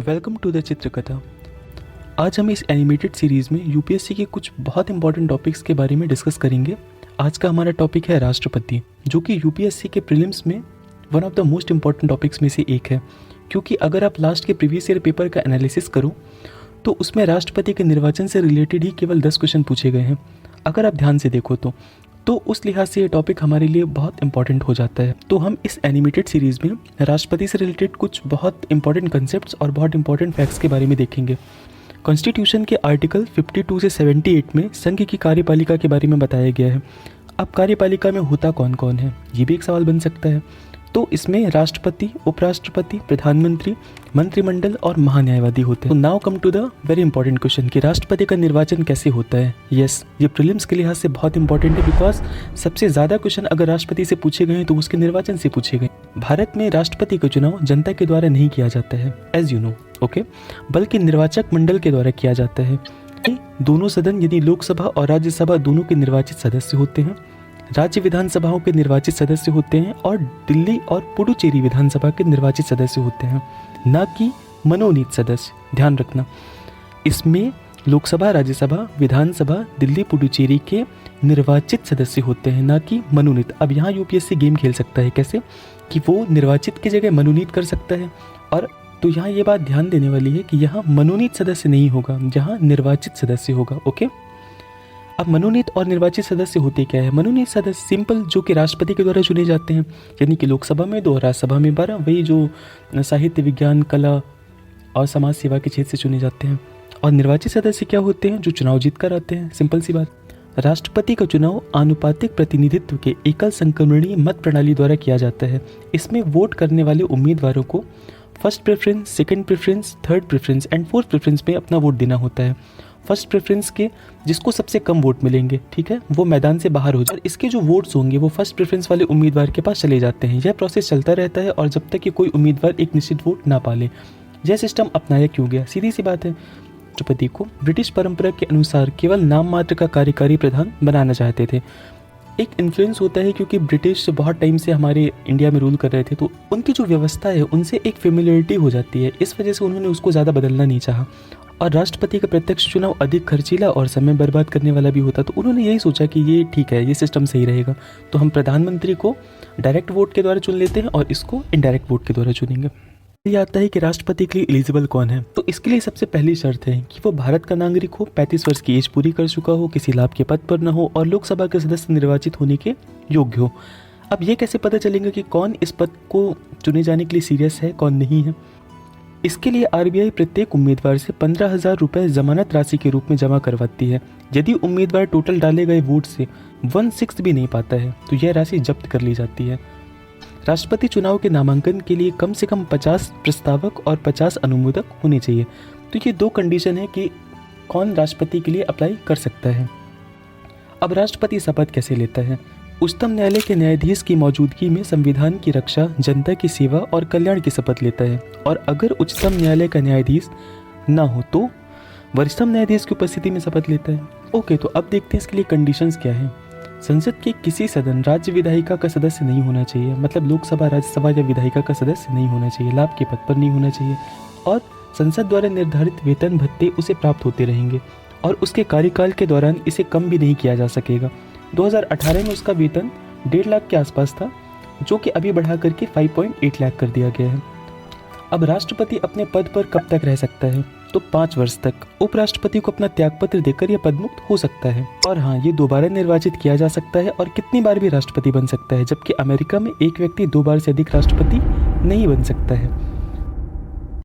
Welcome to the चित्रकथा। आज हम इस एनिमेटेड सीरीज़ में यूपीएससी के कुछ बहुत इंपॉर्टेंट टॉपिक्स के बारे में डिस्कस करेंगे। आज का हमारा टॉपिक है राष्ट्रपति, जो कि यूपीएससी के प्रीलिम्स में one of the most important topics में से एक है, क्योंकि अगर आप लास्ट के प्रीवियस ईयर पेपर का एनालिसिस करो तो उसमें राष्ट्रपति के निर्वाचन से रिलेटेड ही केवल 10 क्वेश्चन पूछे गए हैं। अगर आप ध्यान से देखो तो उस लिहाज से ये टॉपिक हमारे लिए बहुत इंपॉर्टेंट हो जाता है। तो हम इस एनिमेटेड सीरीज़ में राष्ट्रपति से रिलेटेड कुछ बहुत इंपॉर्टेंट कंसेप्ट्स और बहुत इंपॉर्टेंट फैक्ट्स के बारे में देखेंगे। कॉन्स्टिट्यूशन के आर्टिकल 52 से 78 में संघ की कार्यपालिका के बारे में बताया गया है। अब कार्यपालिका में होता कौन कौन है, ये भी एक सवाल बन सकता है। तो इसमें राष्ट्रपति, उपराष्ट्रपति, प्रधानमंत्री, मंत्रिमंडल और महान्यायवादी होते हैं। तो now come to the very important question कि राष्ट्रपति का निर्वाचन कैसे होता है। यस, ये प्रीलिम्स के लिहाज से बहुत इंपॉर्टेंट है, बिकॉज सबसे ज़्यादा क्वेश्चन अगर राष्ट्रपति से पूछे गए हैं तो उसके निर्वाचन से पूछे गए। भारत में राष्ट्रपति का चुनाव जनता के द्वारा नहीं किया जाता है, एज यू नो, ओके, बल्कि निर्वाचक मंडल के द्वारा किया जाता है। दोनों सदन यानी लोकसभा और राज्यसभा दोनों के निर्वाचित सदस्य होते हैं, राज्य विधानसभाओं के निर्वाचित सदस्य होते हैं और दिल्ली और पुडुचेरी विधानसभा के निर्वाचित सदस्य होते हैं, न कि मनोनीत सदस्य। ध्यान रखना, इसमें लोकसभा, राज्यसभा, विधानसभा, दिल्ली, पुडुचेरी के निर्वाचित सदस्य होते हैं, न कि मनोनीत। अब यहाँ यूपीएससी गेम खेल सकता है, कैसे कि वो निर्वाचित की जगह मनोनीत कर सकता है। और तो यहाँ ये बात ध्यान देने वाली है कि यहाँ मनोनीत सदस्य नहीं होगा, जहाँ निर्वाचित सदस्य होगा। ओके, अब मनोनीत और निर्वाचित सदस्य होते क्या है। मनोनीत सदस्य सिंपल, जो कि राष्ट्रपति के द्वारा चुने जाते हैं, यानी कि लोकसभा में 2 और राज्यसभा में 12, वही जो साहित्य, विज्ञान, कला और समाज सेवा के क्षेत्र से चुने जाते हैं। और निर्वाचित सदस्य क्या होते हैं, जो चुनाव जीत कर आते हैं। सिंपल सी बात। राष्ट्रपति का चुनाव आनुपातिक प्रतिनिधित्व के एकल संक्रमणीय मत प्रणाली द्वारा किया जाता है। इसमें वोट करने वाले उम्मीदवारों को first preference, second preference, third preference and fourth preference में अपना वोट देना होता है। फर्स्ट प्रेफरेंस के जिसको सबसे कम वोट मिलेंगे, ठीक है, वो मैदान से बाहर हो जाए। इसके जो वोट्स होंगे वो फर्स्ट प्रेफरेंस वाले उम्मीदवार के पास चले जाते हैं। यह प्रोसेस चलता रहता है और जब तक कि कोई उम्मीदवार एक निश्चित वोट ना पाले। यह सिस्टम अपनाया क्यों गया, सीधी सी बात है, राष्ट्रपति को ब्रिटिश परंपरा के अनुसार केवल नाम मात्र का कार्यकारी प्रधान बनाना चाहते थे। एक इन्फ्लुएंस होता है क्योंकि ब्रिटिश बहुत टाइम से हमारे इंडिया में रूल कर रहे थे, तो उनकी जो व्यवस्था है उनसे एक फेमिलियरिटी हो जाती है। इस वजह से उन्होंने उसको ज़्यादा बदलना नहीं चाहा। और राष्ट्रपति का प्रत्यक्ष चुनाव अधिक खर्चीला और समय बर्बाद करने वाला भी होता, तो उन्होंने यही सोचा कि ये ठीक है, ये सिस्टम सही रहेगा, तो हम प्रधानमंत्री को डायरेक्ट वोट के द्वारा चुन लेते हैं और इसको इनडायरेक्ट वोट के द्वारा चुनेंगे। ये आता है कि राष्ट्रपति के लिए एलिजिबल कौन है। तो इसके लिए सबसे पहली शर्त है कि वो भारत का नागरिक हो, 35 वर्ष की एज पूरी कर चुका हो, किसी लाभ के पद पर न हो और लोकसभा के सदस्य निर्वाचित होने के योग्य हो। अब ये कैसे पता चलेगा कि कौन इस पद को चुने जाने के लिए सीरियस है, कौन नहीं है। इसके लिए आरबीआई प्रत्येक उम्मीदवार से 15,000 रुपये जमानत राशि के रूप में जमा करवाती है। यदि उम्मीदवार टोटल डाले गए वोट से 1/6 भी नहीं पाता है तो यह राशि जब्त कर ली जाती है। राष्ट्रपति चुनाव के नामांकन के लिए कम से कम 50 प्रस्तावक और 50 अनुमोदक होने चाहिए। तो ये 2 कंडीशन है कि कौन राष्ट्रपति के लिए अप्लाई कर सकता है। अब राष्ट्रपति शपथ कैसे लेता है। उच्चतम न्यायालय के न्यायाधीश की मौजूदगी में संविधान की रक्षा, जनता की सेवा और कल्याण की शपथ लेता है। और अगर उच्चतम न्यायालय का न्यायाधीश ना हो तो वरिष्ठतम न्यायाधीश की उपस्थिति में शपथ लेता है। ओके, तो अब देखते हैं इसके लिए कंडीशंस क्या है। संसद के किसी सदन राज्य विधायिका का सदस्य नहीं होना चाहिए, मतलब लोकसभा, राज्यसभा या विधायिका का सदस्य नहीं होना चाहिए, लाभ के पद पर नहीं होना चाहिए और संसद द्वारा निर्धारित वेतन भत्ते उसे प्राप्त होते रहेंगे और उसके कार्यकाल के दौरान इसे कम भी नहीं किया जा सकेगा। 2018 में उसका वेतन 1.5 लाख के आसपास था, जो कि अभी बढ़ा करके 5.8 लाख कर दिया गया है। अब राष्ट्रपति अपने पद पर कब तक रह सकता है, तो 5 वर्ष तक। उपराष्ट्रपति को अपना त्यागपत्र देकर यह पदमुक्त हो सकता है। और हाँ, ये 2 बार निर्वाचित किया जा सकता है और कितनी बार भी राष्ट्रपति बन सकता है, जबकि अमेरिका में एक व्यक्ति 2 बार से अधिक राष्ट्रपति नहीं बन सकता है।